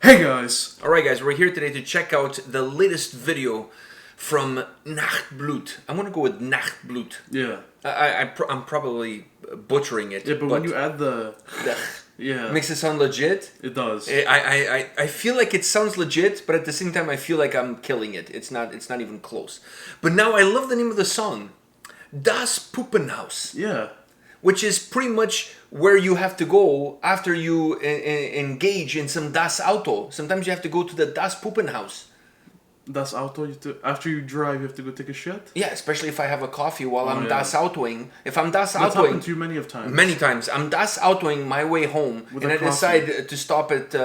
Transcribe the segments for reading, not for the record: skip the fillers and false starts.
Hey guys! Alright guys, we're here today to check out the latest video from Nachtblut. I'm gonna go with Nachtblut. Yeah. I'm probably butchering it. Yeah, but when you add the... Yeah. Makes it sound legit. It does. I feel like it sounds legit, but at the same time I feel like I'm killing it. It's not even close. But now I love the name of the song. Das Puppenhaus. Yeah. Which is pretty much where you have to go after you engage in some Das Auto. Sometimes you have to go to the Das Puppenhaus. Das Auto, after you drive, you have to go take a shit? Yeah, especially if I have a coffee while I'm Das Autoing. If I'm Das Autoing... That's happened to you many of times. Many times. I'm Das Autoing my way home, and I decide to stop at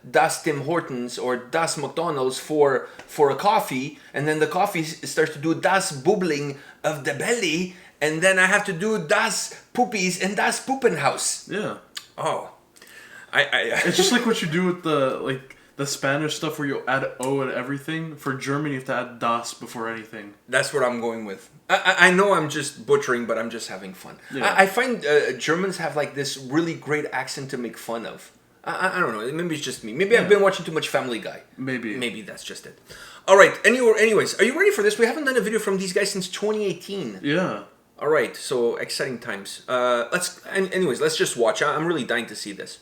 Das Tim Hortons or Das McDonald's for a coffee, and then the coffee starts to do Das Bubbling of the belly, and then I have to do Das Poopies and Das Puppenhaus. Yeah. Oh. It's just like what you do with the Spanish stuff where you add O and everything. For German, you have to add das before anything. That's what I'm going with. I know I'm just butchering, but I'm just having fun. Yeah. I find Germans have like this really great accent to make fun of. I don't know. Maybe it's just me. Maybe I've been watching too much Family Guy. Maybe that's just it. All right. Anyways, are you ready for this? We haven't done a video from these guys since 2018. Yeah. All right. So exciting times. Let's just watch. I'm really dying to see this.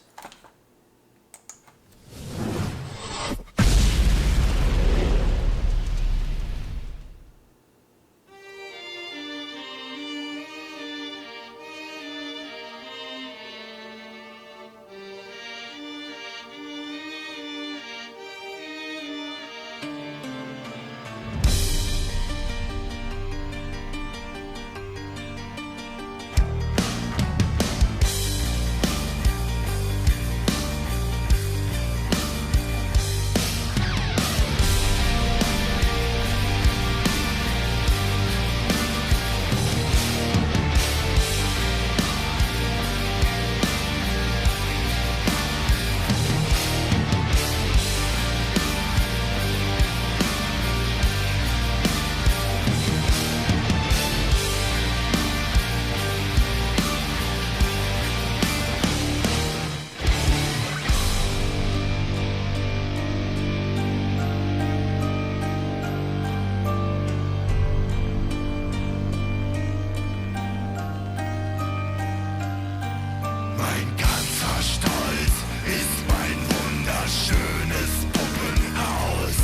Mein ganzer Stolz ist mein wunderschönes Puppenhaus.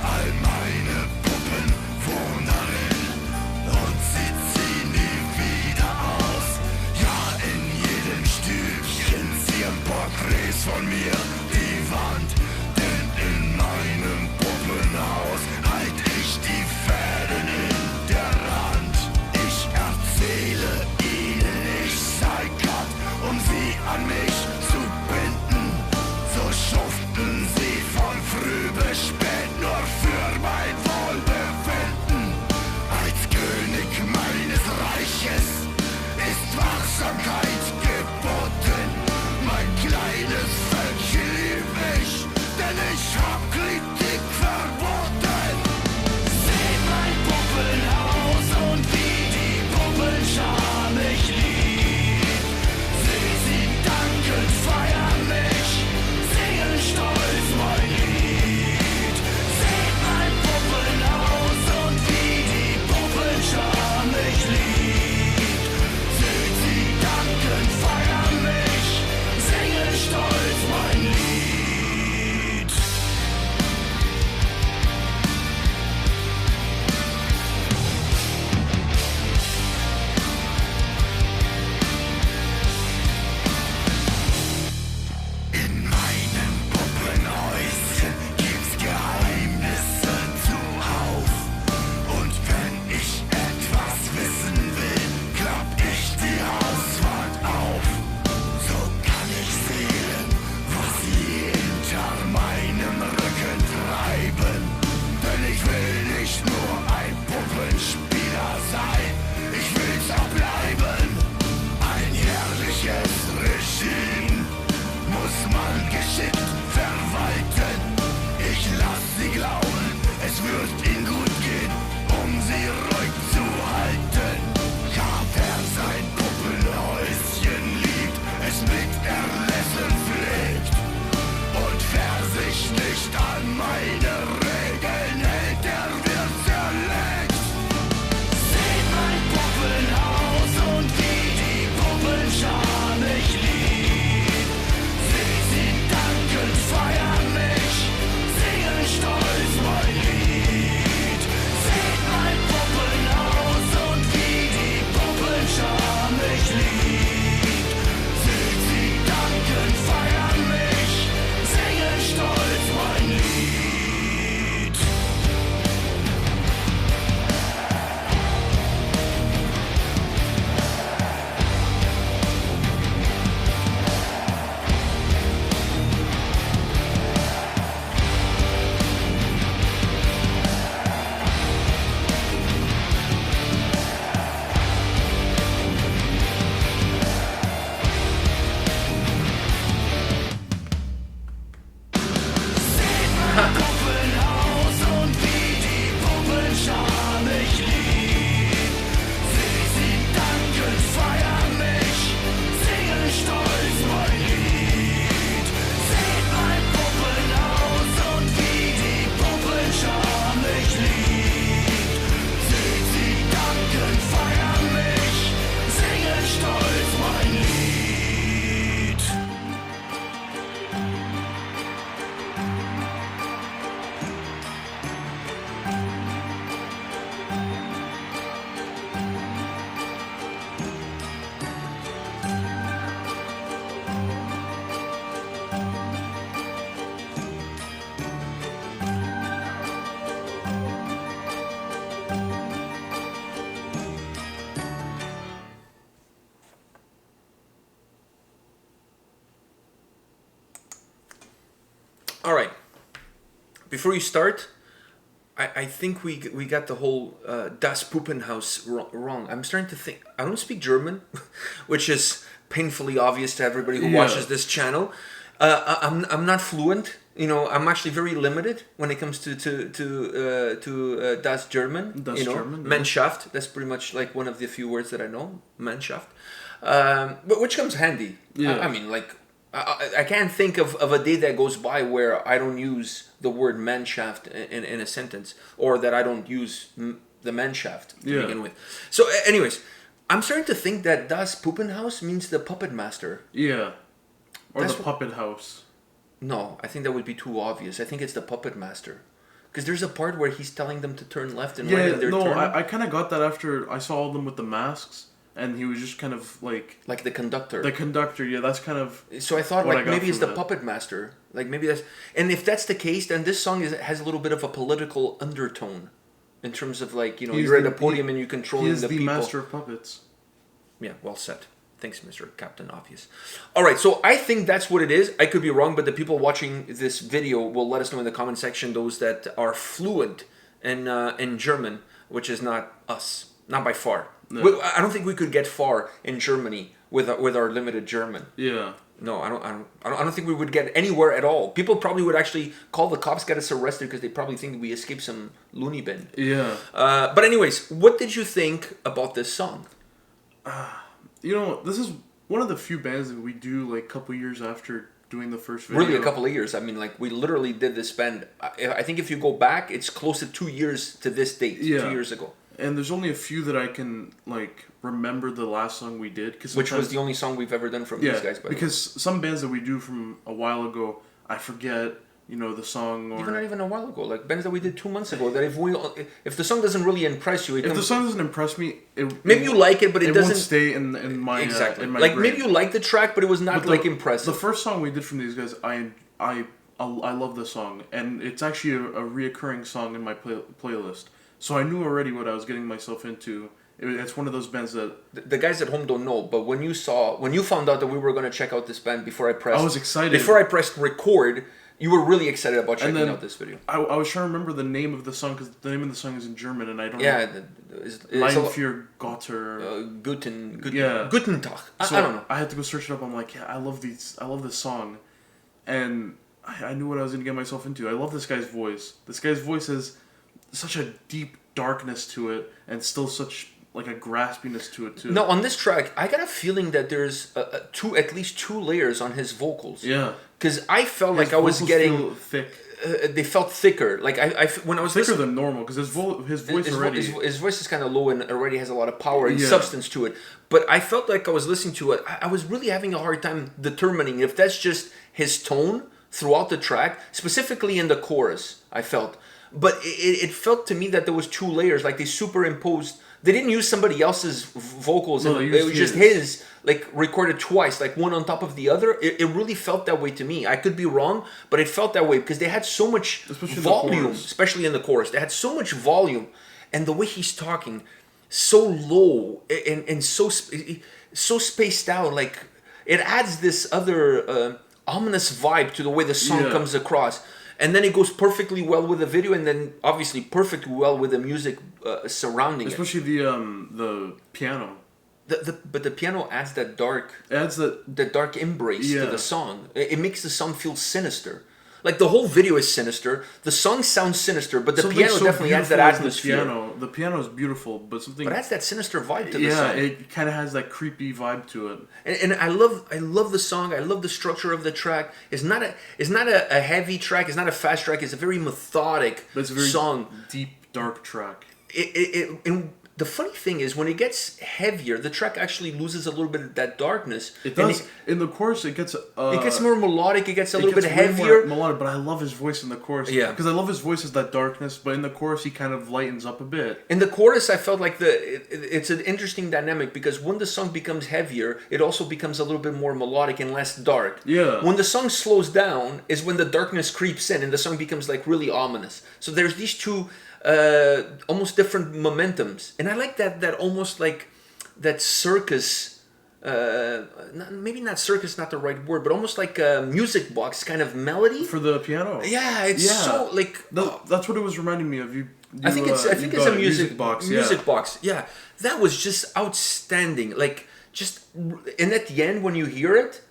All meine Puppen wohnen darin und sie ziehen nie wieder aus. Ja, in jedem Stübchen ziehen Porträts von mir die Wand, denn in meinem Puppenhaus halt ich die Fäden in der Hand. Ich erzähle ihnen, ich sei Gott, um sie an mich zu binden. So schuften sie von früh bis spät nur für mein Wohlbefinden. Als König meines Reiches ist Wachsamkeit geboten. Mein kleines Völkchen liebt mich, denn ich hab Kritik verboten. Seht mein Puppenhaus und wie die Puppenschar mich liebt. Sie dankt All right. Before you start, I think we got the whole das Puppenhaus wrong. I'm starting to think I don't speak German, which is painfully obvious to everybody who watches this channel. I'm not fluent. You know, I'm actually very limited when it comes to das German. Das German. Yeah. Mannschaft. That's pretty much like one of the few words that I know. Mannschaft, but which comes handy. Yeah. I mean, like. I can't think of a day that goes by where I don't use the word Mannschaft in a sentence, or that I don't use the Mannschaft to begin with. So, anyways, I'm starting to think that das Puppenhaus means the puppet master. Yeah. Or That's the puppet house. No, I think that would be too obvious. I think it's the puppet master. Because there's a part where he's telling them to turn left and right in their turn. I kind of got that after I saw all of them with the masks. And he was just kind of like the conductor. The conductor, yeah, that's kind of. So I thought like maybe it's the puppet master. Like maybe that's, and if that's the case, then this song has a little bit of a political undertone, in terms of like you're at a podium and you're controlling the people. He is the master of puppets. Yeah, well said. Thanks, Mr. Captain Obvious. All right, so I think that's what it is. I could be wrong, but the people watching this video will let us know in the comment section. Those that are fluent in German, which is not us, not by far. No. I don't think we could get far in Germany with our limited German. Yeah. No, I don't think we would get anywhere at all. People probably would actually call the cops, get us arrested because they probably think we escaped some loony bin. Yeah. But anyways, what did you think about this song? This is one of the few bands that we do like a couple years after doing the first video. Really, a couple of years. I mean, like we literally did this band. I think if you go back, it's close to 2 years to this date. Yeah. 2 years ago. And there's only a few that I can like remember the last song we did, which was the only song we've ever done from these guys. Because some bands that we do from a while ago, I forget the song. Or not even a while ago, like bands that we did 2 months ago. That if the song doesn't really impress you, if the song doesn't impress me, maybe you like it, but it doesn't won't stay in my exactly. In my like brain. Maybe you like the track, but it was not impressive. The first song we did from these guys, I love the song, and it's actually a reoccurring song in my playlist. So I knew already what I was getting myself into. It's one of those bands that the guys at home don't know. But when you found out that we were going to check out this band I was excited. Before I pressed record, you were really excited about checking out this video. I was trying to remember the name of the song because the name of the song is in German, and I don't know. Yeah, Mein für Gott or Guten Tag. So I don't know. I had to go search it up. I'm like, yeah, I love this song, and I knew what I was going to get myself into. I love this guy's voice. This guy's voice has such a deep darkness to it, and still such like a graspiness to it too. No, on this track, I got a feeling that there's at least two layers on his vocals. Yeah, because I felt like I was getting thick. They felt thicker. Like when I was thicker than normal because his voice already his voice is kind of low and already has a lot of power and substance to it. But I felt like I was listening to it. I was really having a hard time determining if that's just his tone throughout the track, specifically in the chorus. I felt. But it felt to me that there was two layers, like they superimposed. They didn't use somebody else's vocals. No, it was just his, like recorded twice, like one on top of the other. It really felt that way to me. I could be wrong, but it felt that way because they had so much volume, especially in the chorus. They had so much volume, and the way he's talking, so low and so spaced out, like it adds this other ominous vibe to the way the song comes across. And then it goes perfectly well with the video, and then obviously perfectly well with the music surrounding especially the piano. But the piano adds that dark, the dark embrace to the song. It makes the song feel sinister. Like the whole video is sinister. The song sounds sinister, but the piano definitely adds that atmosphere. The piano is beautiful, but adds that sinister vibe to the song. Yeah, it kind of has that creepy vibe to it. And I love the song. I love the structure of the track. It's not a heavy track. It's not a fast track. It's a very methodic song. Deep, dark track. And the funny thing is, when it gets heavier, the track actually loses a little bit of that darkness. It does. In the chorus, it gets more melodic. It gets a little bit heavier. More melodic, but I love his voice in the chorus. Yeah. Because I love his voice as that darkness, but in the chorus, he kind of lightens up a bit. In the chorus, I felt like it's an interesting dynamic because when the song becomes heavier, it also becomes a little bit more melodic and less dark. Yeah. When the song slows down is when the darkness creeps in and the song becomes like really ominous. So there's these two almost different momentums, and I like that almost like that circus maybe not circus, not the right word, but almost like a music box kind of melody for the piano. Yeah, it's so like that's what it was reminding me of. I think it's a music box. Music box. Yeah, that was just outstanding. Like and at the end when you hear it,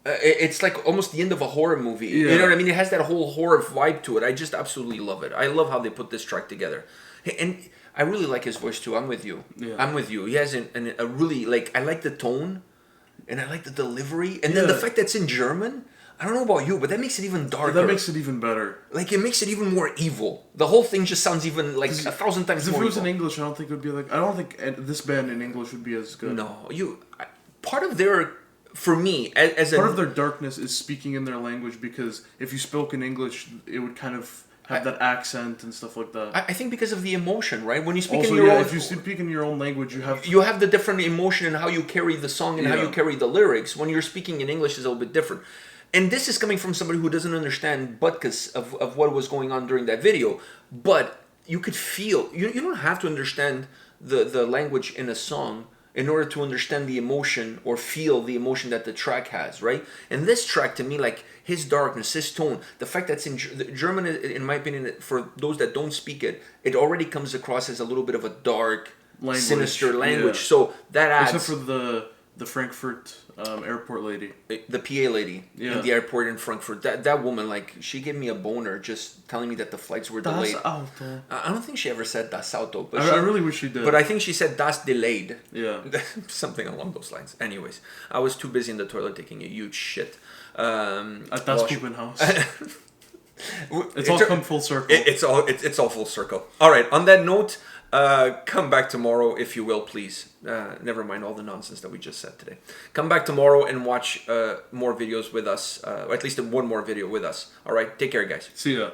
it's like almost the end of a horror movie. Yeah. You know what I mean? It has that whole horror vibe to it. I just absolutely love it. I love how they put this track together, and I really like his voice too. I'm with you. Yeah. I'm with you. He has a really like. I like the tone, and I like the delivery, and then the fact that it's in German. I don't know about you, but that makes it even darker. That makes it even better. Like, it makes it even more evil. The whole thing just sounds even, like, 1,000 times more evil. If it was evil. in English, I don't think it would be like... I don't think this band in English would be as good. No. Part of their... For me, as part of their darkness is speaking in their language, because if you spoke in English, it would kind of have that accent and stuff like that. I think because of the emotion, right? When you speak also, in your own... if you speak in your own language, you have... You have the different emotion in how you carry the song and how you carry the lyrics. When you're speaking in English, it's a little bit different. And this is coming from somebody who doesn't understand butkus of what was going on during that video. But you could feel... You don't have to understand the language in a song in order to understand the emotion or feel the emotion that the track has, right? And this track, to me, like, his darkness, his tone, the fact that's in German, in my opinion, for those that don't speak it, it already comes across as a little bit of a dark, sinister language. Yeah. So that adds... Except for the Frankfurt airport lady. The PA lady in the airport in Frankfurt. That woman, like, she gave me a boner just telling me that the flights were delayed. Das Auto. I don't think she ever said Das Auto. But I really wish she did. But I think she said Das delayed. Yeah. Something along those lines. Anyways, I was too busy in the toilet taking a huge shit. At Das Puppenhaus. It's all come full circle. It's all full circle. All right, on that note... come back tomorrow, if you will, please. Never mind all the nonsense that we just said today. Come back tomorrow and watch more videos with us, or at least one more video with us. All right, take care, guys. See ya.